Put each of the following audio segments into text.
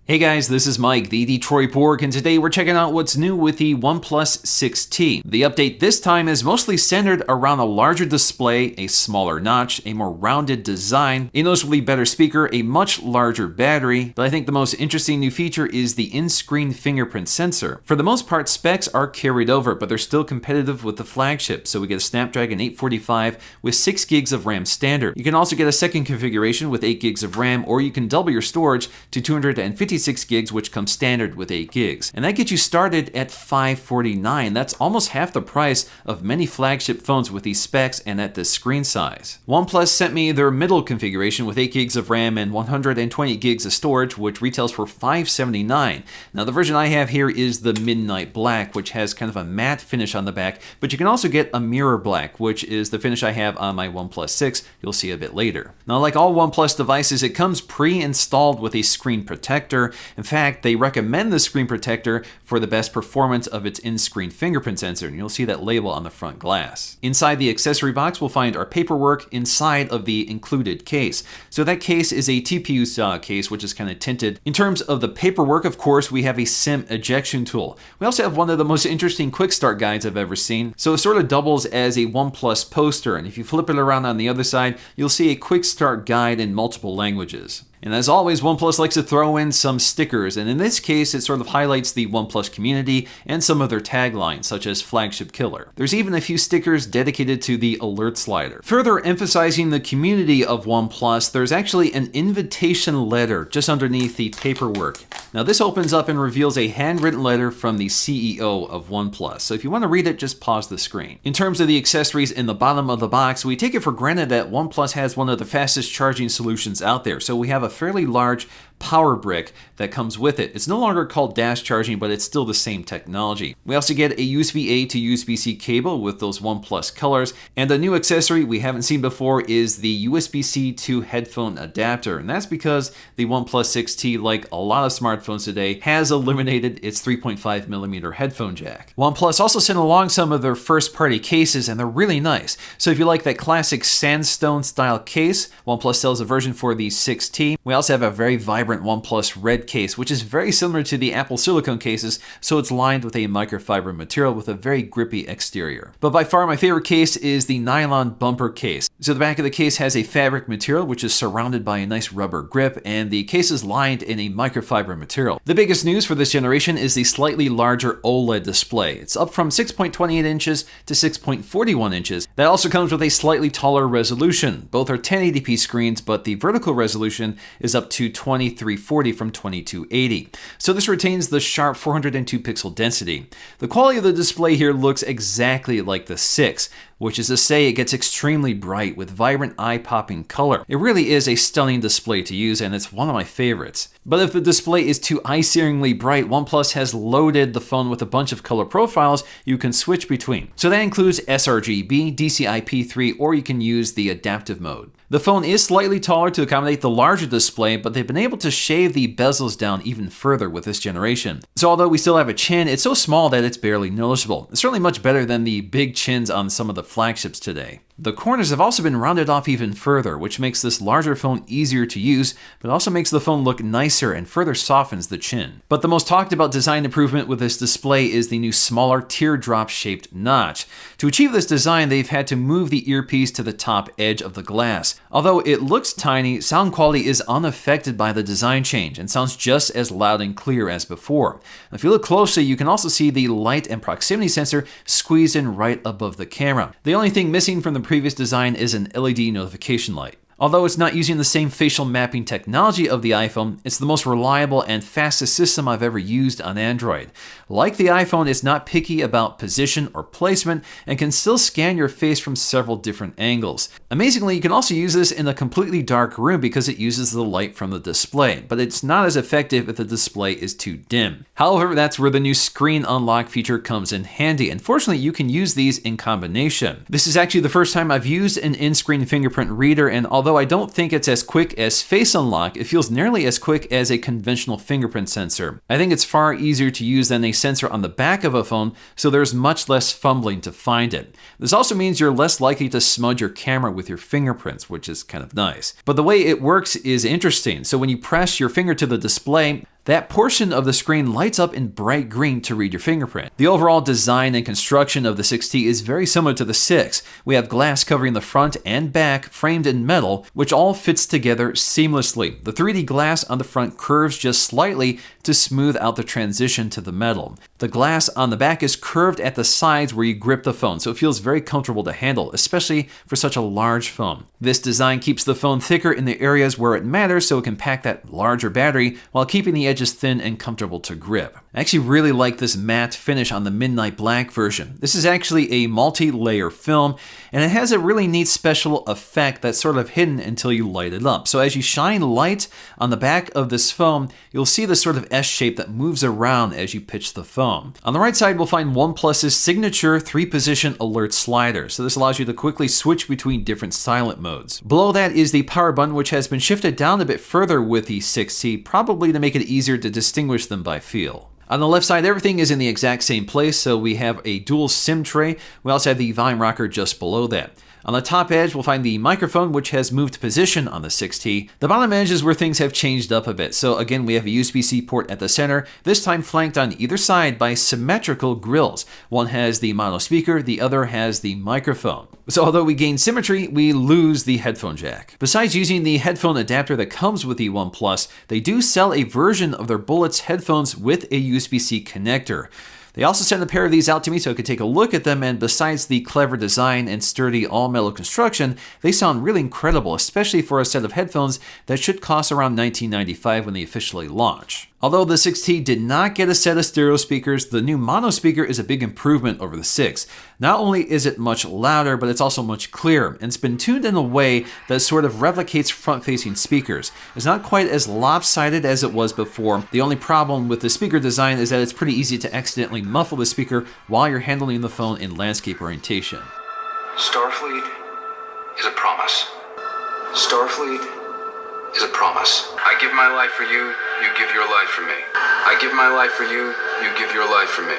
Hey guys, this is Mike, the Detroit Borg, and today we're checking out what's new with the OnePlus 6T. The update this time is mostly centered around a larger display, a smaller notch, a more rounded design, a noticeably better speaker, a much larger battery, but I think the most interesting new feature is the in-screen fingerprint sensor. For the most part, specs are carried over, but they're still competitive with the flagship, so we get a Snapdragon 845 with 6 gigs of RAM standard. You can also get a second configuration with 8 gigs of RAM, or you can double your storage to 256 gigs, which comes standard with 8 gigs. And that gets you started at $549. That's almost half the price of many flagship phones with these specs and at this screen size. OnePlus sent me their middle configuration with 8 gigs of RAM and 120 gigs of storage, which retails for $579. Now the version I have here is the Midnight Black, which has kind of a matte finish on the back, but you can also get a mirror black, which is the finish I have on my OnePlus 6. You'll see a bit later. Now, like all OnePlus devices, it comes pre-installed with a screen protector. In fact, they recommend the screen protector for the best performance of its in-screen fingerprint sensor, and you'll see that label on the front glass. Inside the accessory box, we'll find our paperwork inside of the included case. So that case is a TPU style case, which is kind of tinted. In terms of the paperwork, of course, we have a SIM ejection tool. We also have one of the most interesting quick start guides I've ever seen. So it sort of doubles as a OnePlus poster, and if you flip it around on the other side, you'll see a quick start guide in multiple languages. And as always, OnePlus likes to throw in some stickers, and in this case, it sort of highlights the OnePlus community and some of their taglines, such as Flagship Killer. There's even a few stickers dedicated to the alert slider. Further emphasizing the community of OnePlus, there's actually an invitation letter just underneath the paperwork. Now this opens up and reveals a handwritten letter from the CEO of OnePlus. So if you want to read it, just pause the screen. In terms of the accessories in the bottom of the box, we take it for granted that OnePlus has one of the fastest charging solutions out there. So we have a fairly large power brick that comes with it. It's no longer called dash charging, but it's still the same technology. We also get a USB-A to USB-C cable with those OnePlus colors, and a new accessory we haven't seen before is the USB-C to headphone adapter, and that's because the OnePlus 6T, like a lot of smartphones today, has eliminated its 3.5mm headphone jack. OnePlus also sent along some of their first-party cases, and they're really nice. So if you like that classic sandstone style case, OnePlus sells a version for the 6T. We also have a very vibrant OnePlus Red case, which is very similar to the Apple silicone cases, so it's lined with a microfiber material with a very grippy exterior. But by far my favorite case is the nylon bumper case. So the back of the case has a fabric material which is surrounded by a nice rubber grip, and the case is lined in a microfiber material. The biggest news for this generation is the slightly larger OLED display. It's up from 6.28 inches to 6.41 inches. That also comes with a slightly taller resolution. Both are 1080p screens, but the vertical resolution is up to 2340 from 2280. So this retains the sharp 402 pixel density. The quality of the display here looks exactly like the 6, which is to say it gets extremely bright with vibrant eye-popping color. It really is a stunning display to use, and it's one of my favorites. But if the display is too eye-searingly bright, OnePlus has loaded the phone with a bunch of color profiles you can switch between. So that includes sRGB, DCI-P3, or you can use the adaptive mode. The phone is slightly taller to accommodate the larger display, but they've been able to shave the bezels down even further with this generation. So although we still have a chin, it's so small that it's barely noticeable. It's certainly much better than the big chins on some of the flagships today. The corners have also been rounded off even further, which makes this larger phone easier to use, but also makes the phone look nicer and further softens the chin. But the most talked about design improvement with this display is the new smaller teardrop-shaped notch. To achieve this design, they've had to move the earpiece to the top edge of the glass. Although it looks tiny, sound quality is unaffected by the design change and sounds just as loud and clear as before. If you look closely, you can also see the light and proximity sensor squeezed in right above the camera. The only thing missing from the previous design is an LED notification light. Although it's not using the same facial mapping technology of the iPhone, it's the most reliable and fastest system I've ever used on Android. Like the iPhone, it's not picky about position or placement and can still scan your face from several different angles. Amazingly, you can also use this in a completely dark room because it uses the light from the display, but it's not as effective if the display is too dim. However, that's where the new screen unlock feature comes in handy, and fortunately you can use these in combination. This is actually the first time I've used an in-screen fingerprint reader, and although I don't think it's as quick as Face Unlock, it feels nearly as quick as a conventional fingerprint sensor. I think it's far easier to use than a sensor on the back of a phone, so there's much less fumbling to find it. This also means you're less likely to smudge your camera with your fingerprints, which is kind of nice. But the way it works is interesting. So when you press your finger to the display, that portion of the screen lights up in bright green to read your fingerprint. The overall design and construction of the 6T is very similar to the 6. We have glass covering the front and back, framed in metal, which all fits together seamlessly. The 3D glass on the front curves just slightly to smooth out the transition to the metal. The glass on the back is curved at the sides where you grip the phone, so it feels very comfortable to handle, especially for such a large phone. This design keeps the phone thicker in the areas where it matters, so it can pack that larger battery while keeping the edges thin and comfortable to grip. I actually really like this matte finish on the Midnight Black version. This is actually a multi-layer film, and it has a really neat special effect that's sort of hidden until you light it up. So as you shine light on the back of this phone, you'll see this sort of S shape that moves around as you pitch the phone. On the right side, we'll find OnePlus's signature 3-position alert slider. So this allows you to quickly switch between different silent modes. Below that is the power button, which has been shifted down a bit further with the 6T, probably to make it easier to distinguish them by feel. On the left side, everything is in the exact same place, so we have a dual SIM tray. We also have the volume rocker just below that. On the top edge, we'll find the microphone, which has moved position on the 6T. The bottom edge is where things have changed up a bit. So again, we have a USB-C port at the center, this time flanked on either side by symmetrical grills. One has the mono speaker, the other has the microphone. So although we gain symmetry, we lose the headphone jack. Besides using the headphone adapter that comes with the OnePlus, they do sell a version of their Bullets headphones with a USB-C connector. They also sent a pair of these out to me so I could take a look at them, and besides the clever design and sturdy all-metal construction, they sound really incredible, especially for a set of headphones that should cost around $19.95 when they officially launch. Although the 6T did not get a set of stereo speakers, the new mono speaker is a big improvement over the 6. Not only is it much louder, but it's also much clearer, and it's been tuned in a way that sort of replicates front-facing speakers. It's not quite as lopsided as it was before. The only problem with the speaker design is that it's pretty easy to accidentally muffle the speaker while you're handling the phone in landscape orientation. Starfleet is a promise. Starfleet is a promise. I give my life for you, you give your life for me. I give my life for you, you give your life for me.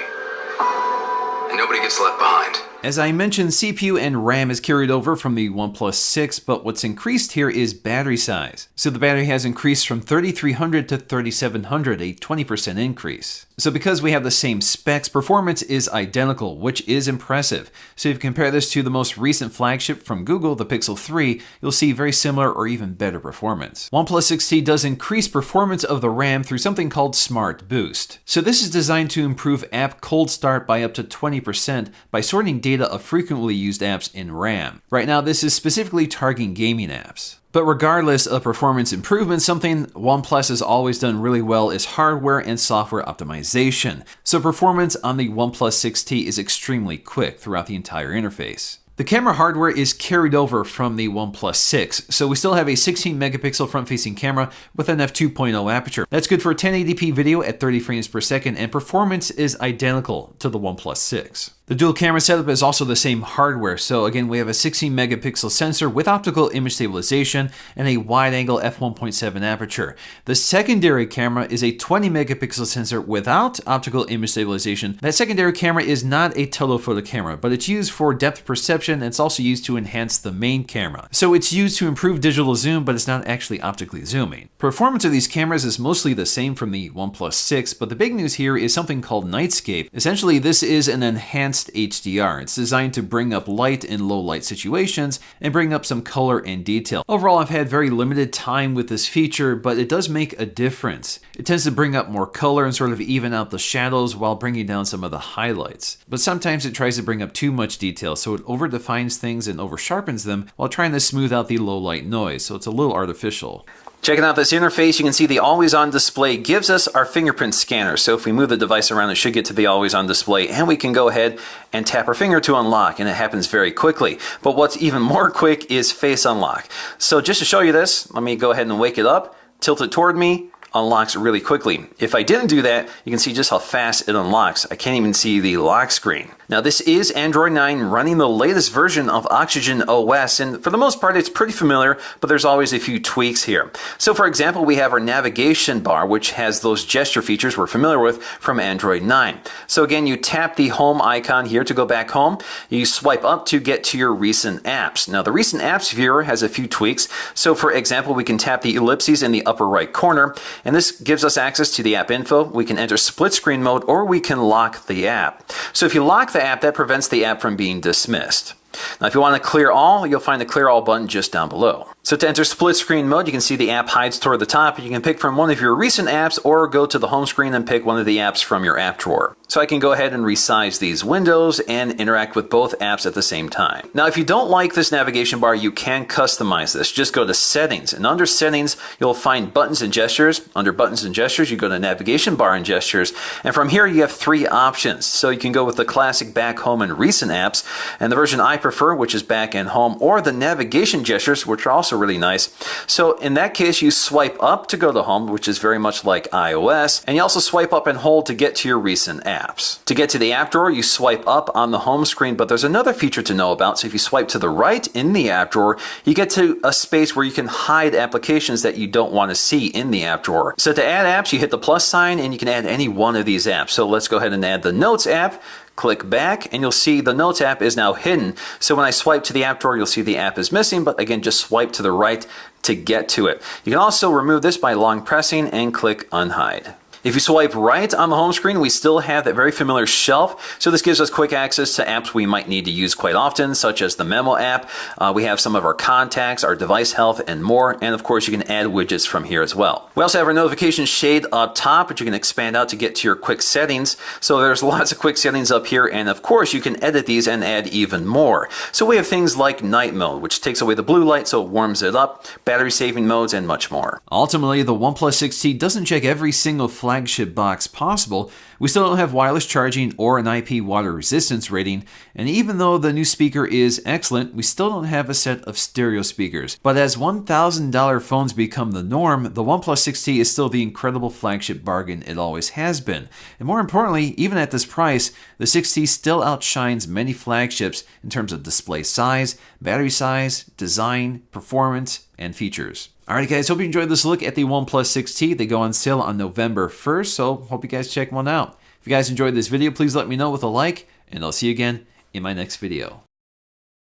And nobody gets left behind. As I mentioned, CPU and RAM is carried over from the OnePlus 6, but what's increased here is battery size. So the battery has increased from 3300 to 3700, a 20% increase. So because we have the same specs, performance is identical, which is impressive. So if you compare this to the most recent flagship from Google, the Pixel 3, you'll see very similar or even better performance. OnePlus 6T does increase performance of the RAM through something called Smart Boost. So this is designed to improve app cold start by up to 20% by sorting data of frequently used apps in RAM. Right now, this is specifically targeting gaming apps. But regardless of performance improvement, something OnePlus has always done really well is hardware and software optimization. So performance on the OnePlus 6T is extremely quick throughout the entire interface. The camera hardware is carried over from the OnePlus 6, so we still have a 16 megapixel front-facing camera with an f2.0 aperture. That's good for 1080p video at 30 frames per second, and performance is identical to the OnePlus 6. The dual camera setup is also the same hardware, so again we have a 16 megapixel sensor with optical image stabilization and a wide-angle f1.7 aperture. The secondary camera is a 20 megapixel sensor without optical image stabilization. That secondary camera is not a telephoto camera, but it's used for depth perception, and it's also used to enhance the main camera. So it's used to improve digital zoom, but it's not actually optically zooming. Performance of these cameras is mostly the same from the OnePlus 6, but the big news here is something called Nightscape. Essentially, this is an enhanced HDR. It's designed to bring up light in low light situations and bring up some color and detail. Overall, I've had very limited time with this feature, but it does make a difference. It tends to bring up more color and sort of even out the shadows while bringing down some of the highlights. But sometimes it tries to bring up too much detail, so it overdefines things and oversharpens them while trying to smooth out the low light noise, so it's a little artificial. Checking out this interface, you can see the always-on display gives us our fingerprint scanner. So if we move the device around, it should get to the always-on display, and we can go ahead and tap our finger to unlock, and it happens very quickly. But what's even more quick is face unlock. So just to show you this, let me go ahead and wake it up, tilt it toward me, unlocks really quickly. If I didn't do that, you can see just how fast it unlocks. I can't even see the lock screen. Now this is Android 9 running the latest version of Oxygen OS, and for the most part it's pretty familiar, but there's always a few tweaks here. So for example, we have our navigation bar, which has those gesture features we're familiar with from Android 9. So again, you tap the home icon here to go back home. You swipe up to get to your recent apps. Now the recent apps viewer has a few tweaks. So for example, we can tap the ellipses in the upper right corner, And this gives us access to the app info. We can enter split screen mode, or we can lock the app. So if you lock the app, that prevents the app from being dismissed. Now, if you want to clear all, you'll find the clear all button just down below. So to enter split screen mode, you can see the app hides toward the top. You can pick from one of your recent apps or go to the home screen and pick one of the apps from your app drawer. So I can go ahead and resize these windows and interact with both apps at the same time. Now, if you don't like this navigation bar, you can customize this. Just go to settings, and under settings, you'll find buttons and gestures. Under buttons and gestures, you go to navigation bar and gestures. And from here, you have 3 options. So you can go with the classic back, home, and recent apps, and the version I prefer, which is back and home, or the navigation gestures, which are also really nice. So in that case, you swipe up to go to home, which is very much like iOS, and you also swipe up and hold to get to your recent apps. To get to the app drawer, you swipe up on the home screen, but there's another feature to know about. So if you swipe to the right in the app drawer, you get to a space where you can hide applications that you don't want to see in the app drawer. So to add apps, you hit the plus sign and you can add any one of these apps. So let's go ahead and add the Notes app. Click back and you'll see the Notes app is now hidden. So when I swipe to the app drawer, you'll see the app is missing, but again, just swipe to the right to get to it. You can also remove this by long pressing and click unhide. If you swipe right on the home screen, we still have that very familiar shelf. So this gives us quick access to apps we might need to use quite often, such as the Memo app. We have some of our contacts, our device health, and more. And of course, you can add widgets from here as well. We also have our notification shade up top, which you can expand out to get to your quick settings. So there's lots of quick settings up here. And of course, you can edit these and add even more. So we have things like night mode, which takes away the blue light, so it warms it up, battery saving modes, and much more. Ultimately, the OnePlus 6T doesn't check every single flagship box possible. We still don't have wireless charging or an IP water resistance rating, and even though the new speaker is excellent, we still don't have a set of stereo speakers. But as $1,000 phones become the norm, the OnePlus 6T is still the incredible flagship bargain it always has been. And more importantly, even at this price, the 6T still outshines many flagships in terms of display size, battery size, design, performance, and features. Alright guys, hope you enjoyed this look at the OnePlus 6T. They go on sale on November 1st, so hope you guys check one out. If you guys enjoyed this video, please let me know with a like, and I'll see you again in my next video.